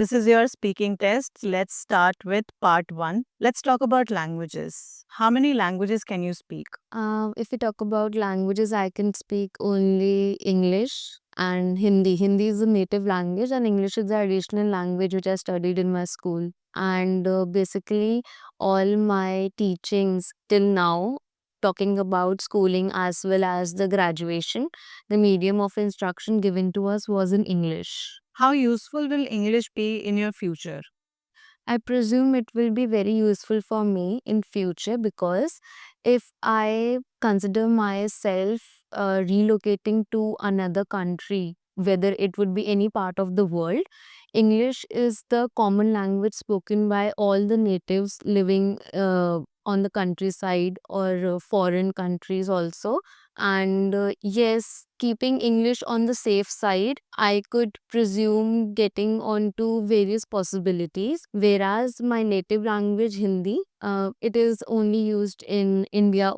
This is your speaking test. Let's start with part 1. Let's talk about languages. How many languages can you speak? If we talk about languages, I can speak only English and Hindi. Hindi is a native language, and English is the additional language which I studied in my school. And basically, all my teachings till now, talking about schooling as well as the graduation, the medium of instruction given to us was in English. How useful will English be in your future? I presume it will be very useful for me in future because if I consider myself relocating to another country, whether it would be any part of the world, English is the common language spoken by all the natives living on the countryside or foreign countries also. And yes, keeping English on the safe side, I could presume getting onto various possibilities. Whereas my native language, Hindi, it is only used in India.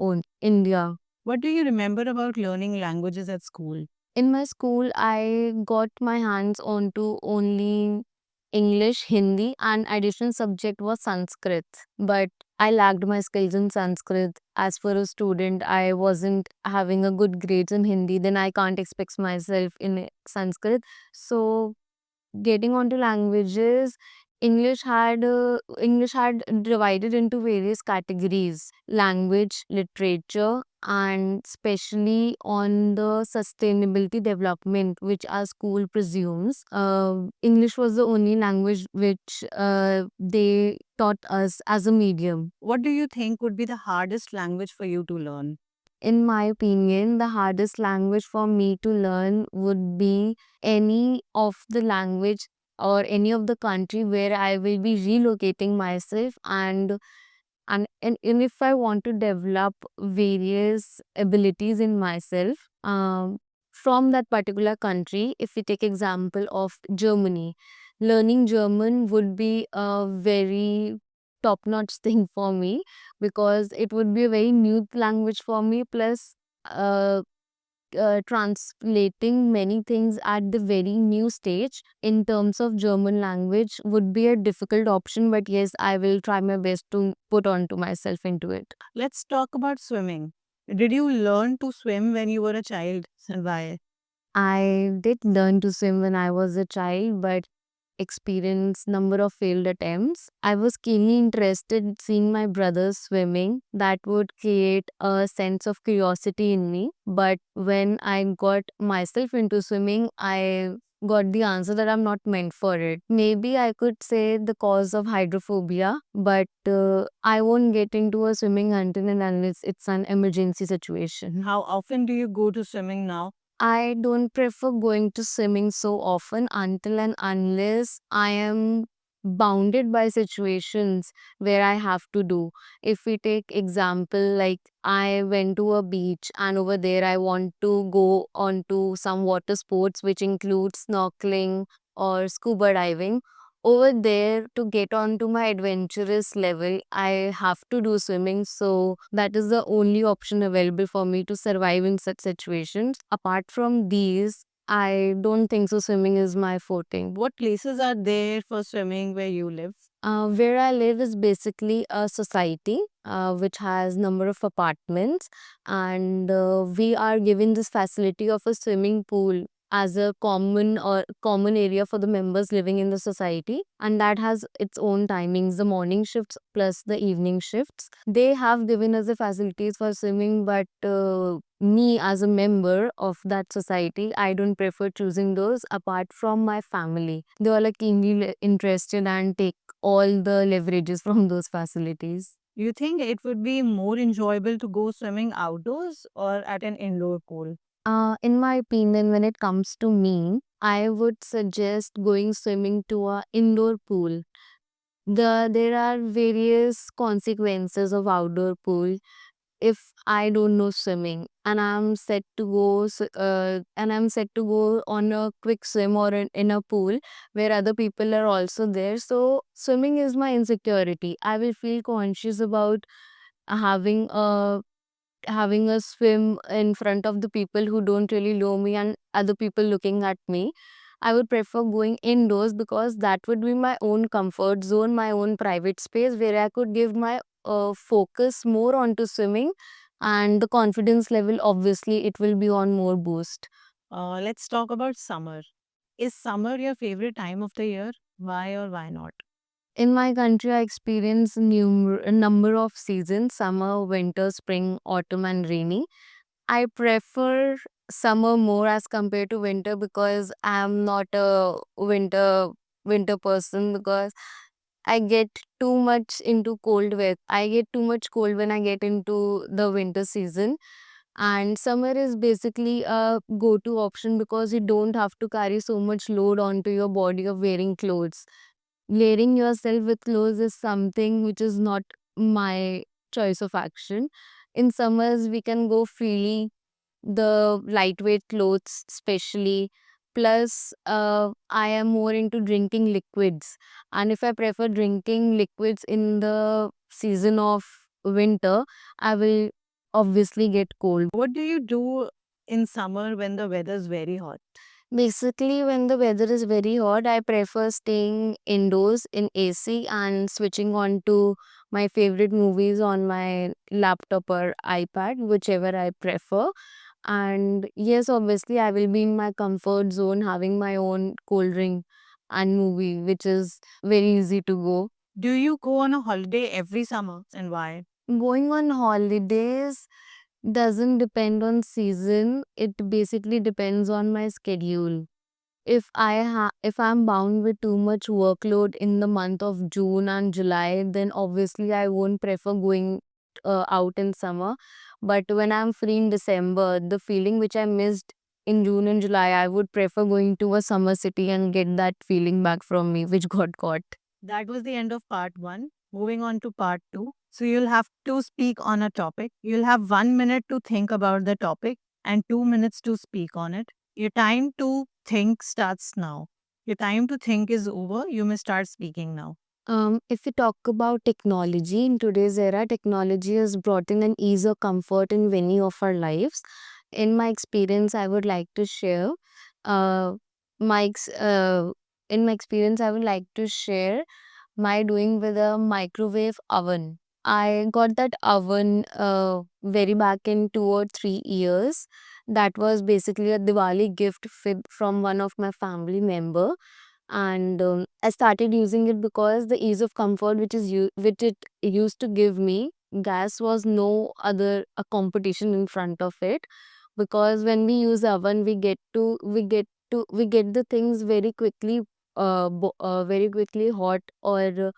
What do you remember about learning languages at school? In my school, I got my hands onto only English, Hindi, and additional subject was Sanskrit. But I lacked my skills in Sanskrit. As for a student, I wasn't having a good grades in Hindi. Then I can't expect myself in Sanskrit. So getting onto languages, English had divided into various categories: language, literature, and especially on the sustainability development which our school presumes. English was the only language which they taught us as a medium. What do you think would be the hardest language for you to learn? In my opinion, the hardest language for me to learn would be any of the language or any of the country where I will be relocating myself, and if I want to develop various abilities in myself from that particular country. If we take example of Germany, learning German would be a very top notch thing for me because it would be a very new language for me, plus uh, translating many things at the very new stage in terms of German language would be a difficult option, but yes, I will try my best to put onto myself into it. Let's talk about swimming. Did you learn to swim when you were a child? And why? I did learn to swim when I was a child, but experienced number of failed attempts. I was keenly interested in seeing my brothers swimming. That would create a sense of curiosity in me. But when I got myself into swimming, I got the answer that I'm not meant for it. Maybe I could say the cause of hydrophobia, but I won't get into a swimming until and unless it's an emergency situation. How often do you go to swimming now? I don't prefer going to swimming so often until and unless I am bounded by situations where I have to do. If we take example, like I went to a beach and over there I want to go on to some water sports which includes snorkeling or scuba diving. Over there, to get on to my adventurous level, I have to do swimming. So that is the only option available for me to survive in such situations. Apart from these, I don't think so swimming is my forte. What places are there for swimming where you live? Where I live is basically a society which has number of apartments, and we are given this facility of a swimming pool as a common area for the members living in the society, and that has its own timings, the morning shifts plus the evening shifts. They have given us the facilities for swimming, but me as a member of that society, I don't prefer choosing those. Apart from my family, they all are keenly interested and take all the leverages from those facilities. You think it would be more enjoyable to go swimming outdoors or at an indoor pool? In my opinion, when it comes to me, I would suggest going swimming to a indoor pool. There are various consequences of outdoor pool. If I don't know swimming and I'm set to go on a quick swim or in a pool where other people are also there, so swimming is my insecurity. I will feel conscious about having a swim in front of the people who don't really know me and other people looking at me. I would prefer going indoors because that would be my own comfort zone, my own private space where I could give my focus more onto swimming, and the confidence level, obviously, it will be on more boost. Let's talk about summer. Is summer your favorite time of the year? Why or why not? In my country, I experience a number of seasons: summer, winter, spring, autumn, and rainy. I prefer summer more as compared to winter because I'm not a winter person, because I get too much into cold weather. I get too much cold when I get into the winter season. And summer is basically a go-to option because you don't have to carry so much load onto your body of wearing clothes. Layering yourself with clothes is something which is not my choice of action. In summers, we can go freely, the lightweight clothes, especially. Plus, I am more into drinking liquids. And if I prefer drinking liquids in the season of winter, I will obviously get cold. What do you do in summer when the weather is very hot? Basically, when the weather is very hot, I prefer staying indoors in AC and switching on to my favorite movies on my laptop or iPad, whichever I prefer. And yes, obviously, I will be in my comfort zone having my own cold drink and movie, which is very easy to go. Do you go on a holiday every summer and why? Going on holidays doesn't depend on season, it basically depends on my schedule. If I'm bound with too much workload in the month of June and July, then obviously I won't prefer going out in summer. But when I'm free in December, the feeling which I missed in June and July, I would prefer going to a summer city and get that feeling back from me, which got caught. That was the end of part one. Moving on to part two. So you'll have to speak on a topic. You'll have 1 minute to think about the topic and 2 minutes to speak on it. Your time to think starts now. Your time to think is over. You may start speaking now. If we talk about technology in today's era, technology has brought in an ease or comfort in many of our lives. In my experience, I would like to share. Uh, my ex- uh, in my experience, I would like to share my doing with a microwave oven. I got that oven very back in 2 or 3 years. That was basically a Diwali gift from one of my family member, and I started using it because the ease of comfort which it used to give me. Gas was no other a competition in front of it, because when we use oven, we get the things very quickly, very quickly hot, or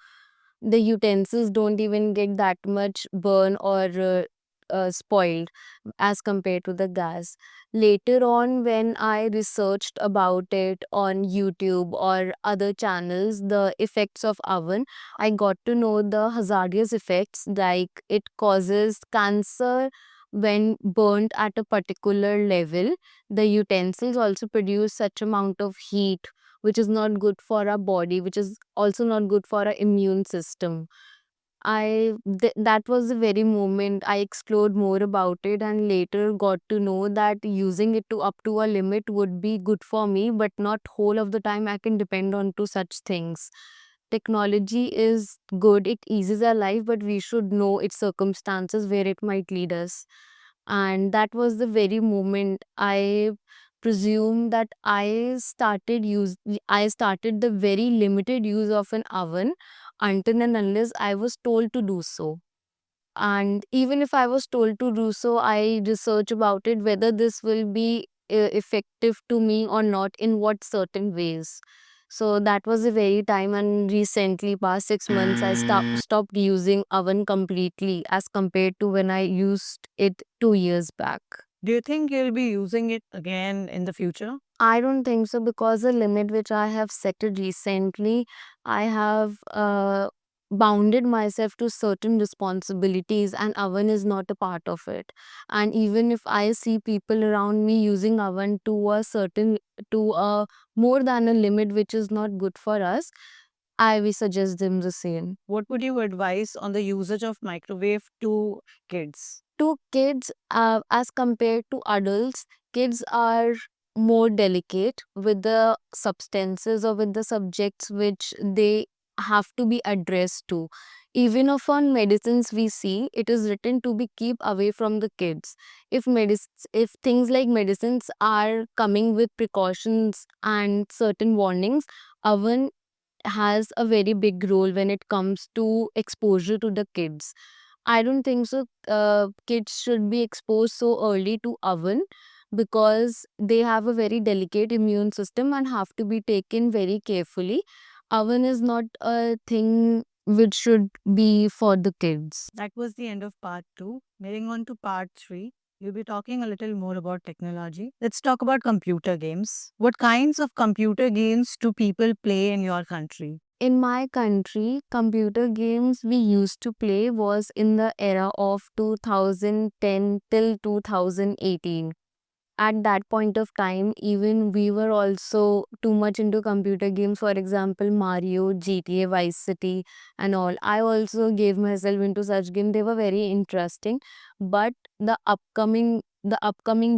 the utensils don't even get that much burn or spoiled as compared to the gas. Later on, when I researched about it on YouTube or other channels, the effects of oven, I got to know the hazardous effects, like it causes cancer when burnt at a particular level. The utensils also produce such amount of heat which is not good for our body, which is also not good for our immune system. That was the very moment I explored more about it, and later got to know that using it to up to a limit would be good for me, but not whole of the time I can depend on to such things. Technology is good, it eases our life, but we should know its circumstances where it might lead us. And that was the very moment I presume that I started the very limited use of an oven until and unless I was told to do so. And even if I was told to do so, I research about it whether this will be effective to me or not, in what certain ways. So that was the very time, and recently, past 6 months, I stopped using oven completely as compared to when I used it 2 years back. Do you think you'll be using it again in the future? I don't think so, because the limit which I have set it recently, I have bounded myself to certain responsibilities, and oven is not a part of it. And even if I see people around me using oven to a more than a limit which is not good for us, I will suggest them the same. What would you advise on the usage of microwave to kids? To kids, as compared to adults, kids are more delicate with the substances or with the subjects which they have to be addressed to. Even of on medicines we see it is written to be keep away from the kids. If things like medicines are coming with precautions and certain warnings, oven has a very big role when it comes to exposure to the kids. I don't think so. Kids should be exposed so early to oven because they have a very delicate immune system and have to be taken very carefully. Oven is not a thing which should be for the kids. That was the end of part two. Moving on to part three, we'll be talking a little more about technology. Let's talk about computer games. What kinds of computer games do people play in your country? In my country, computer games we used to play was in the era of 2010 till 2018. At that point of time, even we were also too much into computer games. For example, Mario, GTA, Vice City, and all. I also gave myself into such games. They were very interesting. But the upcoming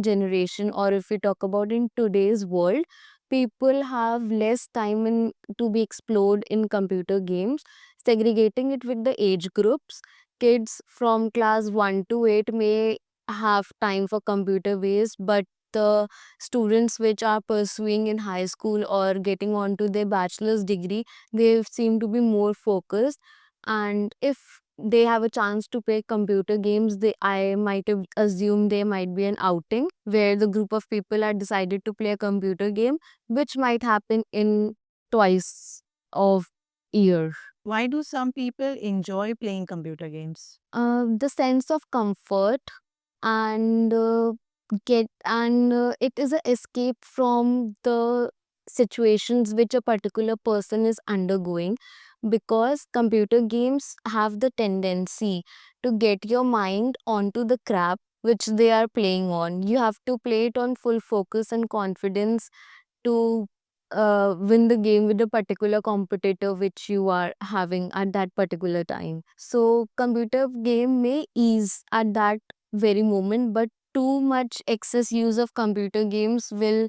generation, or if we talk about in today's world, people have less time to be explored in computer games. Segregating it with the age groups, kids from class 1 to 8 may have time for computer based, but the students which are pursuing in high school or getting on to their bachelor's degree, they seem to be more focused. And if they have a chance to play computer games, they I might have assumed there might be an outing where the group of people are decided to play a computer game, which might happen in twice of year. Why do some people enjoy playing computer games? The sense of comfort and it is a escape from the situations which a particular person is undergoing, because computer games have the tendency to get your mind onto the crap which they are playing on. You have to play it on full focus and confidence to win the game with a particular competitor which you are having at that particular time. So, computer game may ease at that very moment, but too much excess use of computer games will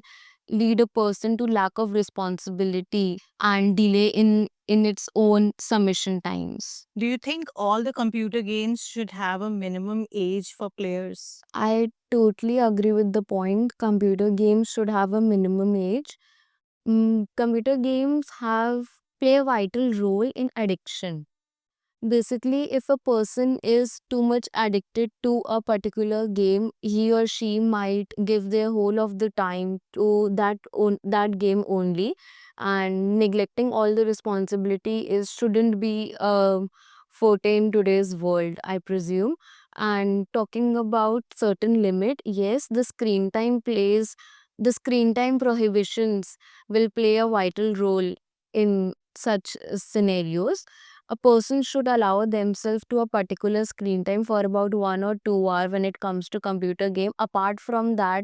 lead a person to lack of responsibility and delay in its own submission times. Do you think all the computer games should have a minimum age for players? I totally agree with the point. Computer games should have a minimum age. Computer games have play a vital role in addiction. Basically, if a person is too much addicted to a particular game, he or she might give their whole of the time to that game only, and neglecting all the responsibility is shouldn't be a forte in today's world, I presume. And talking about certain limit, yes, the screen time prohibitions will play a vital role in such scenarios. A person should allow themselves to a particular screen time for about 1 or 2 hours when it comes to computer game. Apart from that,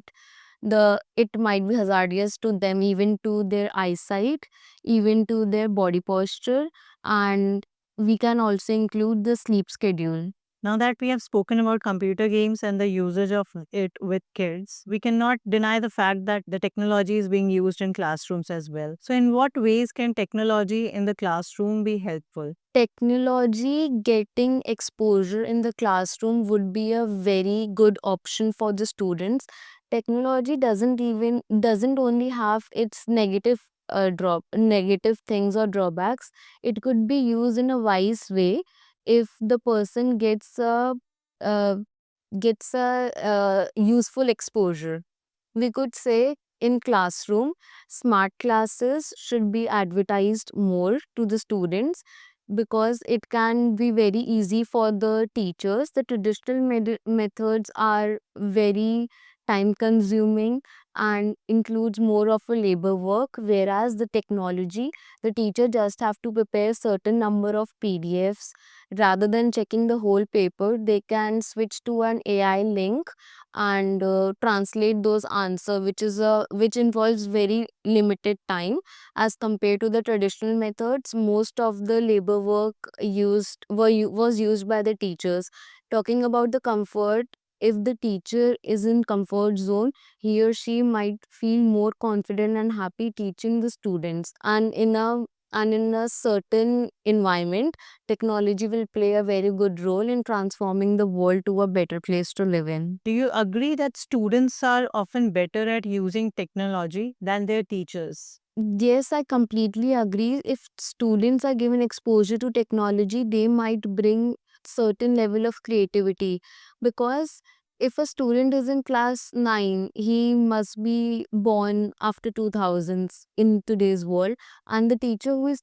the it might be hazardous to them, even to their eyesight, even to their body posture, and we can also include the sleep schedule. Now that we have spoken about computer games and the usage of it with kids, we cannot deny the fact that the technology is being used in classrooms as well. So, in what ways can technology in the classroom be helpful? Technology getting exposure in the classroom would be a very good option for the students. Technology doesn't only have its negative things or drawbacks. It could be used in a wise way if the person uh, gets a useful exposure. We could say in classroom, smart classes should be advertised more to the students, because it can be very easy for the teachers. The traditional methods are very time consuming and includes more of a labor work, whereas the technology, the teacher just have to prepare certain number of PDFs. Rather than checking the whole paper, they can switch to an AI link and translate those answer, which involves very limited time as compared to the traditional methods. Most of the labor work was used by the teachers. Talking about the comfort, if the teacher is in comfort zone, he or she might feel more confident and happy teaching the students. And in a certain environment, technology will play a very good role in transforming the world to a better place to live in. Do you agree that students are often better at using technology than their teachers? Yes, I completely agree. If students are given exposure to technology, they might bring certain level of creativity, because if a student is in class 9, he must be born after 2000s in today's world, and the teacher who is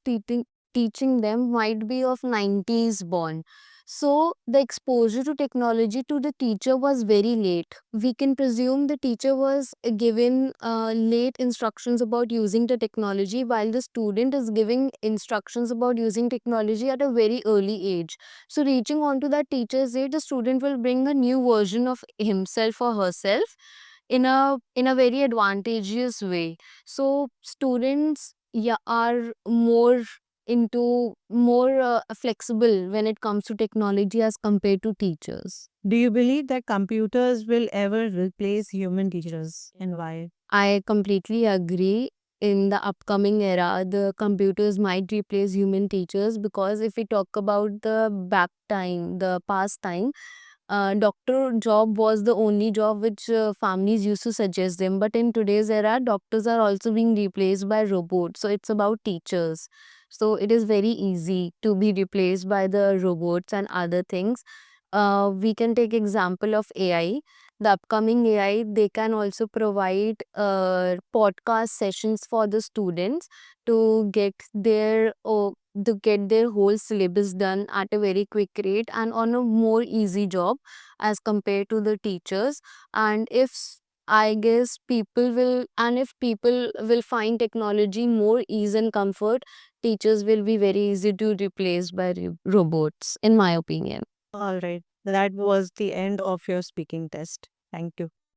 teaching them might be of 90s born. So the exposure to technology to the teacher was very late. We can presume the teacher was given late instructions about using the technology, while the student is giving instructions about using technology at a very early age. So reaching on to that teacher's age, the student will bring a new version of himself or herself in a very advantageous way. So students, yeah, are more flexible when it comes to technology as compared to teachers. Do you believe that computers will ever replace human teachers, and why? I completely agree. In the upcoming era, the computers might replace human teachers, because if we talk about the back time, the past time, doctor job was the only job which families used to suggest them. But in today's era, doctors are also being replaced by robots. So it's about teachers. So it is very easy to be replaced by the robots and other things. We can take example of AI. The upcoming AI, they can also provide podcast sessions for the students to get their whole syllabus done at a very quick rate and on a more easy job as compared to the teachers. And I guess if people will find technology more ease and comfort, teachers will be very easy to replace by robots, in my opinion. All right. That was the end of your speaking test. Thank you.